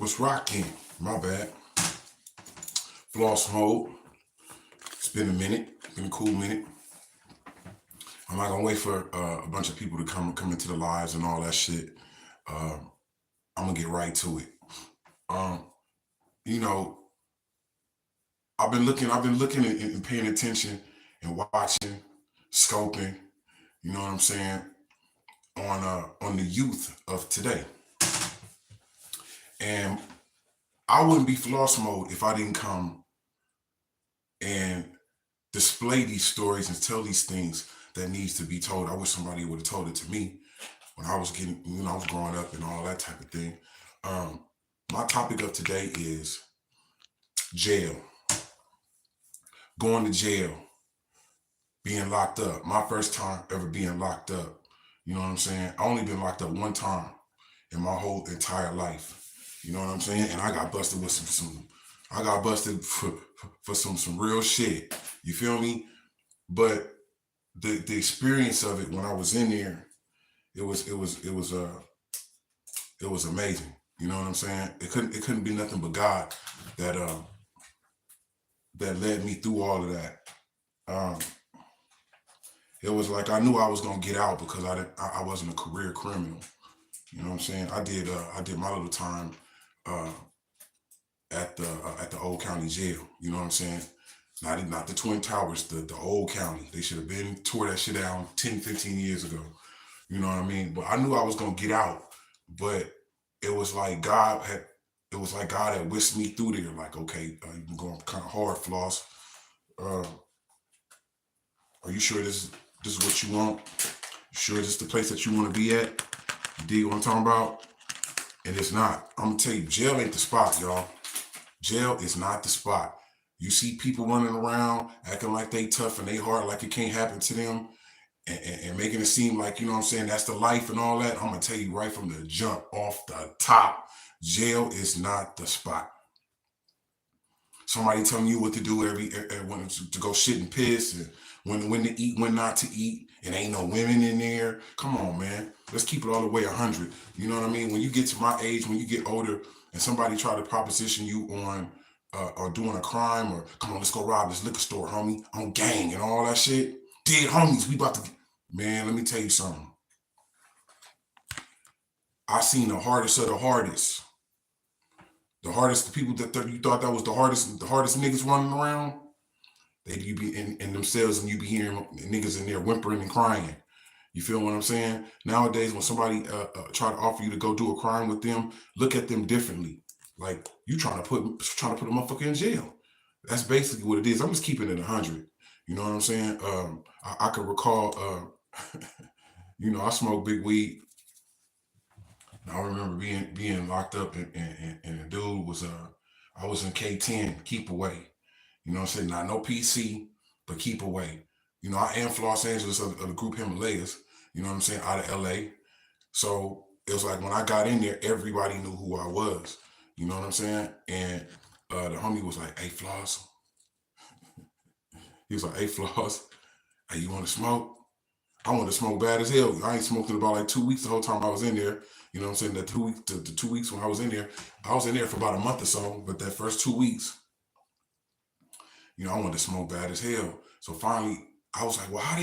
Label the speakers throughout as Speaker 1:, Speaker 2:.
Speaker 1: What's rocking? My bad. Floss mode. It's been a minute. Been a cool minute. I'm not gonna wait for a bunch of people to come into the lives and all that shit. I'm gonna get right to it. Um, you know, I've been looking and paying attention and watching, scoping. You know what I'm saying on the youth of today. And I wouldn't be floss mode if I didn't come and display these stories and tell these things that needs to be told. I wish somebody would have told it to me when I was I was growing up and all that type of thing. Um, my topic of today is jail, going to jail, being locked up. My first time ever being locked up. You know what I'm saying? I only been locked up one time in my whole entire life. You know what I'm saying? And I got busted with some I got busted for some real shit. You feel me? But the experience of it when I was in there, it was amazing. You know what I'm saying? It couldn't be nothing but God that that led me through all of that. Um, it was like I knew I was gonna get out because I wasn't a career criminal. You know what I'm saying? I did my little time uh, at the old county jail. You know what I'm saying? Not the Twin Towers, the old county. They should have been tore that shit down 10, 15 years ago. You know what I mean? But I knew I was gonna get out. But it was like God had whisked me through there. Like, okay, you've been going kind of hard, Floss. Uh, are you sure this is what you want? You sure this is the place that you want to be at? You dig what I'm talking about? And it's not. I'm gonna tell you, jail ain't the spot, y'all. Jail is not the spot. You see people running around acting like they tough and they hard, like it can't happen to them, and making it seem like, you know what I'm saying, that's the life and all that. I'm gonna tell you right from the jump off the top, jail is not the spot. Somebody telling you what to do when to go shit and piss, and when to eat, when not to eat, and ain't no women in there. Come on, man. Let's keep it all the way 100. You know what I mean? When you get to my age, when you get older, and somebody try to proposition you on or doing a crime, or come on, let's go rob this liquor store, homie, on gang and all that shit. Dead homies, we about to. Man, let me tell you something. I seen the hardest of the hardest. The people that you thought that was the hardest niggas running around. You be in themselves, and you be hearing niggas in there whimpering and crying. You feel what I'm saying? Nowadays, when somebody try to offer you to go do a crime with them, look at them differently. Like you trying to put a motherfucker in jail. That's basically what it is. I'm just keeping it 100. You know what I'm saying? I could recall, I smoke big weed. I remember being locked up, and the dude was I was in K10, keep away. You know what I'm saying? Not no PC, but keep away. You know, I am from Los Angeles of the group Himalayas, you know what I'm saying, out of LA. So it was like when I got in there, everybody knew who I was. You know what I'm saying? And the homie was like, hey, Floss. He was like, hey, Floss, hey, you want to smoke? I wanted to smoke bad as hell. I ain't smoked in about like 2 weeks the whole time I was in there. You know what I'm saying? That 2 weeks, the 2 weeks when I was in there for about a month or so. But that first 2 weeks, I wanted to smoke bad as hell. So finally, I was like, well, how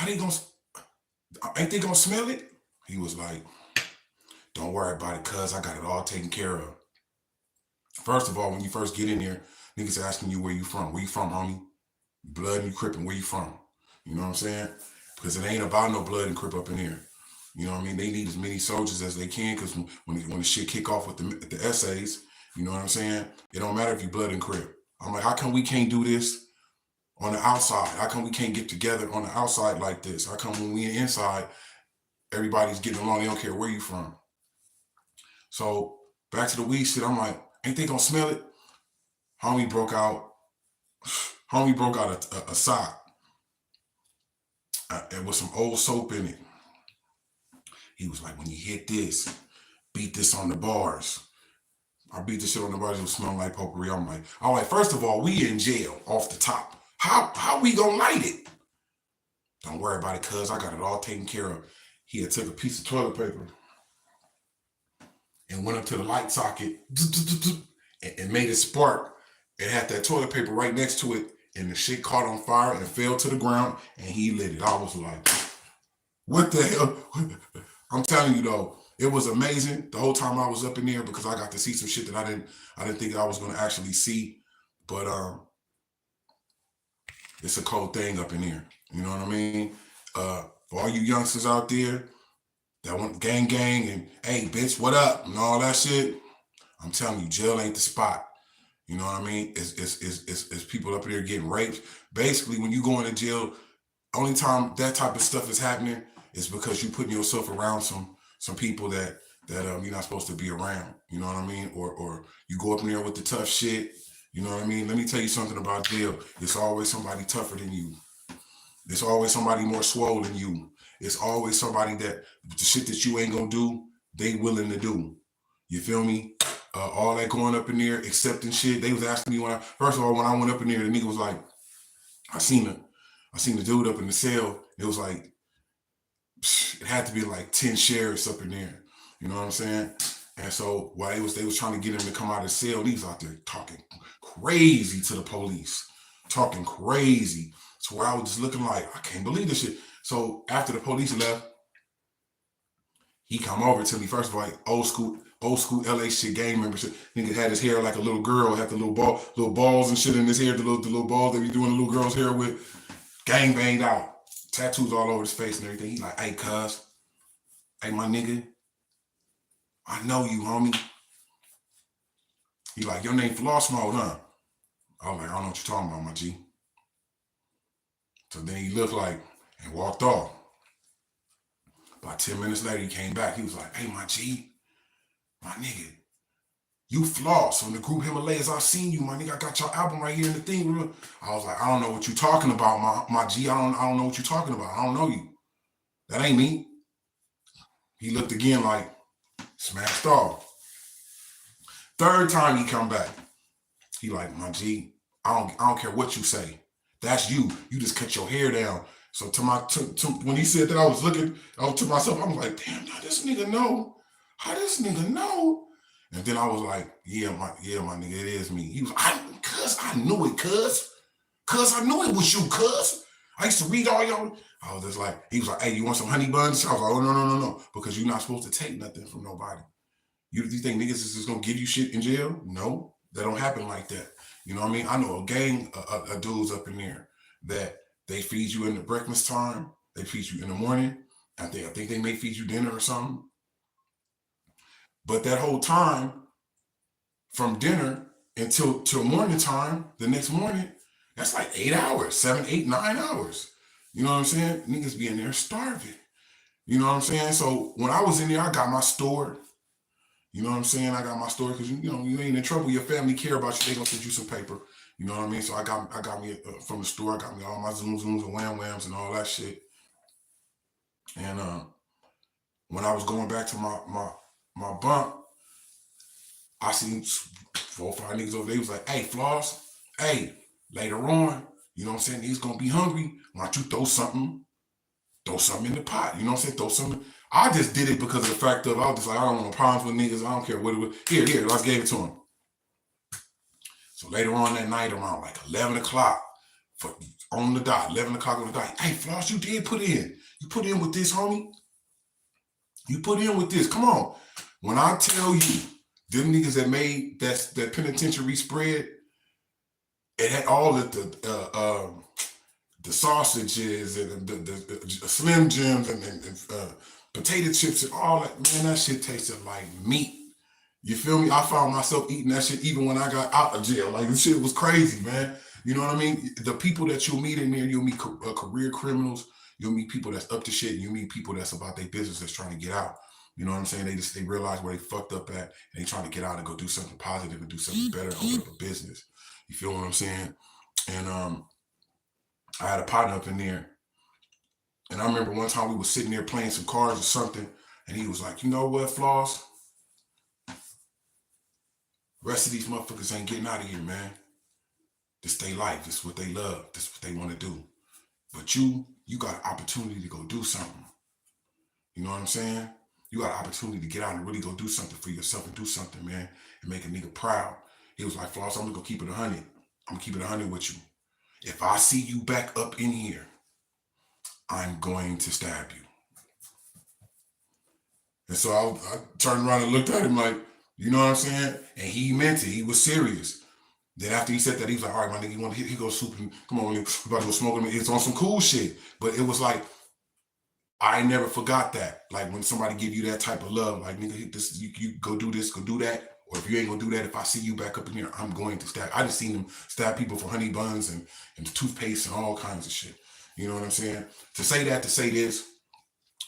Speaker 1: they gonna, ain't they gonna smell it? He was like, don't worry about it, cuz I got it all taken care of. First of all, when you first get in there, niggas asking you where you from. Where you from, homie? Blood and you Crippin', where you from? You know what I'm saying? Because it ain't about no blood and Crip up in here. You know what I mean? They need as many soldiers as they can, because when the shit kick off with the essays, you know what I'm saying? It don't matter if you blood and Crip. I'm like, how come we can't do this on the outside? How come we can't get together on the outside like this? How come when we inside, everybody's getting along, they don't care where you from? So back to the weed shit, I'm like, ain't they gonna smell it? Homie broke out a sock and with some old soap in it. He was like, when you hit this, beat this on the bars. I beat the shit on the bars, it was smelling like potpourri. I'm like, first of all, we in jail off the top. How we gonna light it? Don't worry about it, cuz I got it all taken care of. He had took a piece of toilet paper and went up to the light socket and made it spark. It had that toilet paper right next to it, and the shit caught on fire and fell to the ground, and he lit it. I was like, what the hell? I'm telling you though, it was amazing the whole time I was up in there, because I got to see some shit that I didn't think I was gonna actually see. But it's a cold thing up in here. You know what I mean? For all you youngsters out there that want gang and hey bitch, what up? And all that shit, I'm telling you, jail ain't the spot. You know what I mean? It's people up there getting raped. Basically, when you go into jail, only time that type of stuff is happening is because you putting yourself around some people that you're not supposed to be around. You know what I mean? Or you go up in there with the tough shit. You know what I mean? Let me tell you something about jail. It's always somebody tougher than you. There's always somebody more swole than you. It's always somebody that the shit that you ain't gonna do, they willing to do. You feel me? All that going up in there, accepting shit. They was asking me first of all, when I went up in there, the nigga was like, I seen the dude up in the cell. It was like, it had to be like 10 sheriffs up in there. You know what I'm saying? And so while they was trying to get him to come out of the cell, he was out there talking crazy to the police, talking crazy. So where I was just looking like, I can't believe this shit. So after the police left, he come over to me. First of all, like old school LA shit, gang membership. Nigga had his hair like a little girl, had the little balls and shit in his hair, the little balls that we doing the little girl's hair with, gang banged out, tattoos all over his face and everything. He like, hey cuz, hey my nigga, I know you, homie. He like, your name Floss Mode, huh? I was like, I don't know what you're talking about, my G. So then he looked like and walked off. About 10 minutes later, he came back. He was like, hey, my G, my nigga, you Floss on the group Himalayas. I seen you, my nigga. I got your album right here in the thing. I was like, I don't know what you're talking about, my G. I don't know what you're talking about. I don't know you. That ain't me. He looked again like smashed off. Third time he come back. He like, my G, I don't care what you say. That's you. You just cut your hair down. So when he said that, I was to myself, I was like, damn, how this nigga know? How this nigga know? And then I was like, yeah, my nigga, it is me. He was like, cuz, I knew it, cuz. Cuz, I knew it was you, cuz. I used to read all y'all. I was just like, he was like, hey, you want some honey buns? I was like, oh, no. Because you're not supposed to take nothing from nobody. You think niggas is just gonna give you shit in jail? No, that don't happen like that. You know what I mean? I know a gang of dudes up in there that they feed you in the breakfast time. They feed you in the morning. I think they may feed you dinner or something. But that whole time from dinner till morning time, the next morning, that's like 8 hours, 7, 8, 9 hours. You know what I'm saying? Niggas be in there starving. You know what I'm saying? So when I was in there, I got my store. You know what I'm saying? I got my store because you ain't in trouble. Your family care about you. They gonna send you some paper. You know what I mean? So I got me from the store. I got me all my zooms and whams and all that shit. And when I was going back to my bunk, I seen 4 or 5 niggas over there. He was like, hey, Floss, hey, later on, you know what I'm saying? He's gonna be hungry. Why don't you throw something in the pot? You know what I'm saying? Throw something. I just did it because of the fact of I was just like, I don't want no problems with niggas. I don't care what it was. Here, I just gave it to him. So later on that night, around like 11 o'clock, on the dot, 11 o'clock on the dot, hey, Floss, you did put in. You put in with this, homie. You put in with this. Come on. When I tell you, them niggas that made that penitentiary spread, it had all of the sausages and the Slim Jims and potato chips and all that. Man, that shit tasted like meat. You feel me? I found myself eating that shit even when I got out of jail. Like, this shit was crazy, man. You know what I mean? The people that you'll meet in there, you'll meet career criminals. You'll meet people that's up to shit. You meet people that's about their business that's trying to get out. You know what I'm saying? They realize where they fucked up at and they trying to get out and go do something positive and do something better over a business. You feel what I'm saying? And I had a partner up in there. And I remember one time we was sitting there playing some cards or something, and he was like, you know what, Floss? Rest of these motherfuckers ain't getting out of here, man. This they life. This is what they love. This is what they want to do. But you got an opportunity to go do something. You know what I'm saying? You got an opportunity to get out and really go do something for yourself and do something, man, and make a nigga proud. He was like, Floss, I'm gonna go keep it 100. I'm gonna keep it 100 with you. If I see you back up in here, I'm going to stab you. And so I turned around and looked at him like, you know what I'm saying? And he meant it. He was serious. Then after he said that, he was like, all right, my nigga, you want to hit? He goes, swoop him. Come on, we about to go smoke him. It's on some cool shit. But it was like, I never forgot that. Like when somebody give you that type of love, like nigga, this you go do this, go do that. Or if you ain't gonna do that, if I see you back up in here, I'm going to stab. I just seen them stab people for honey buns and toothpaste and all kinds of shit. You know what I'm saying? To say that, to say this,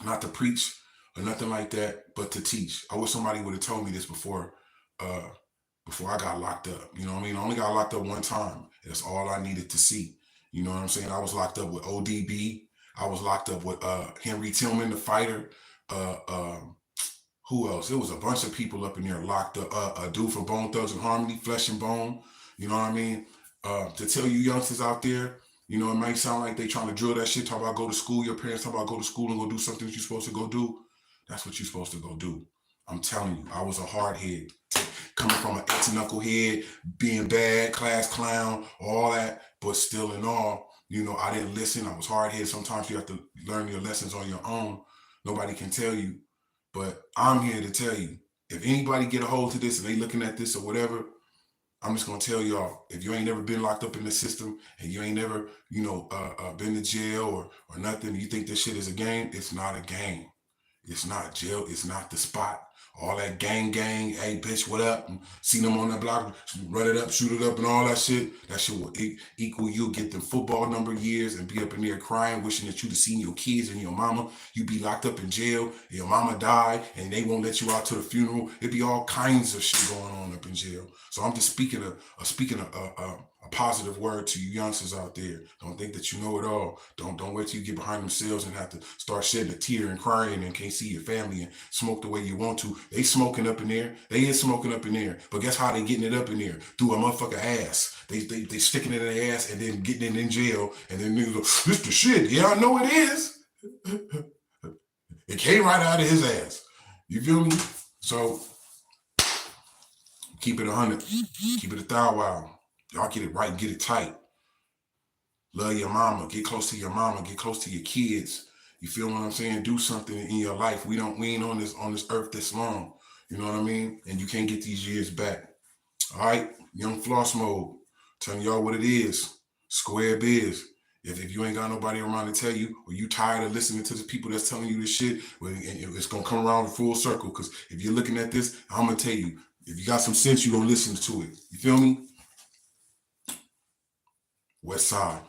Speaker 1: not to preach or nothing like that, but to teach. I wish somebody would have told me this before I got locked up. You know what I mean? I only got locked up one time. That's all I needed to see. You know what I'm saying? I was locked up with ODB. I was locked up with Henry Tillman, the fighter. Who else? It was a bunch of people up in there locked up. A dude from Bone Thugs and Harmony, Flesh and Bone. You know what I mean? To tell you youngsters out there, you know, it might sound like they trying to drill that shit, talk about go to school. Your parents talk about go to school and go do something that you're supposed to go do. That's what you're supposed to go do. I'm telling you, I was a hard head. Coming from an ex-knucklehead, being bad, class clown, all that, but still in all, you know, I didn't listen. I was hard-headed. Sometimes you have to learn your lessons on your own. Nobody can tell you. But I'm here to tell you, if anybody get a hold to this and they looking at this or whatever, I'm just gonna tell y'all, if you ain't never been locked up in the system and you ain't never, you know, been to jail or nothing, you think this shit is a game, it's not a game. It's not jail. It's not the spot. All that gang, hey bitch, what up? And see them on that block, run it up, shoot it up, and all that shit. That shit will equal you'll get them football number years and be up in there crying, wishing that you'd have seen your kids and your mama. You be locked up in jail, your mama died, and they won't let you out to the funeral. It'd be all kinds of shit going on up in jail. So I'm just speaking a positive word to you youngsters out there. Don't think that you know it all. Don't wait till you get behind themselves and have to start shedding a tear and crying and can't see your family and smoke the way you want to. They smoking up in there. They is smoking up in there. But guess how they getting it up in there? Through a motherfucker ass. They sticking it in their ass and then getting it in jail. And then niggas go, this the shit. Yeah, I know it is. It came right out of his ass. You feel me? So keep it 100. Keep it 1,000. Y'all get it right, get it tight. Love your mama, get close to your mama, get close to your kids. You feel what I'm saying? Do something in your life. We ain't on this earth this long. You know what I mean? And you can't get these years back. All right, Young Floss Mode, telling y'all what it is. Square biz. If you ain't got nobody around to tell you, or you tired of listening to the people that's telling you this shit, well, it's gonna come around in full circle. Because if you're looking at this, I'm gonna tell you, if you got some sense, you're gonna listen to it. You feel me? West Side.